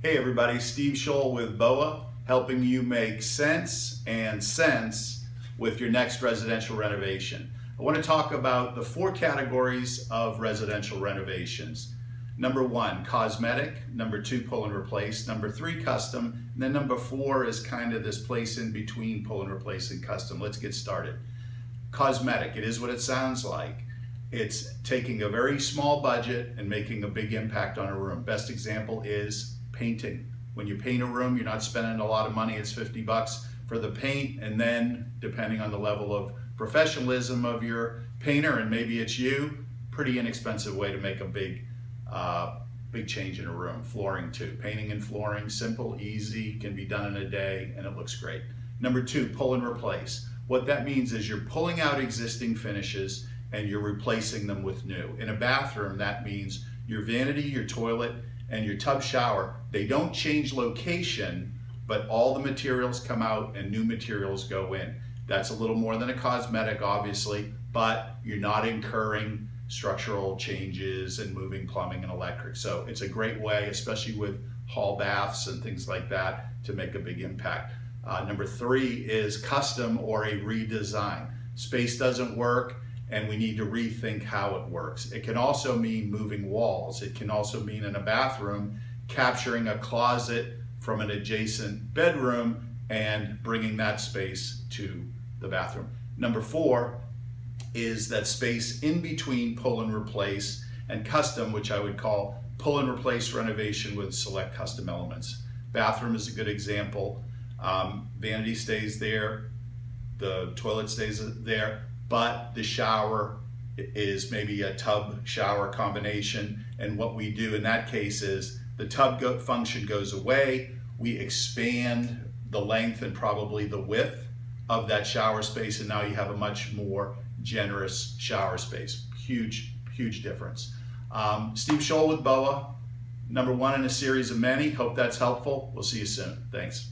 Hey everybody, Steve Scholl with BOA, helping you make sense with your next residential renovation. I want to talk about the 4 categories of residential renovations. Number 1, cosmetic. Number 2, pull and replace. Number 3, custom. And then number 4 is kind of this place in between pull and replace and custom. Let's get started. Cosmetic, it is what it sounds like. It's taking a very small budget and making a big impact on a room. Best example is painting. When you paint a room, you're not spending a lot of money. It's 50 bucks for the paint, and then depending on the level of professionalism of your painter, and maybe it's you, pretty inexpensive way to make a big change in a room. Flooring too. Painting and flooring, simple, easy, can be done in a day, and it looks great. Number 2, pull and replace. What that means is you're pulling out existing finishes and you're replacing them with new. In a bathroom, that means your vanity, your toilet, and your tub shower, they don't change location, but all the materials come out and new materials go in. That's a little more than a cosmetic, obviously, but you're not incurring structural changes and moving plumbing and electric. So it's a great way, especially with hall baths and things like that, to make a big impact. Number 3 is custom or a redesign. Space doesn't work, and we need to rethink how it works. It can also mean moving walls. It can also mean in a bathroom, capturing a closet from an adjacent bedroom and bringing that space to the bathroom. Number 4 is that space in between pull and replace and custom, which I would call pull and replace renovation with select custom elements. Bathroom is a good example. Vanity stays there, the toilet stays there, but the shower is maybe a tub shower combination. And what we do in that case is the tub function goes away. We expand the length and probably the width of that shower space, and now you have a much more generous shower space. Huge, huge difference. Steve Scholl with BOA, number 1 in a series of many. Hope that's helpful. We'll see you soon. Thanks.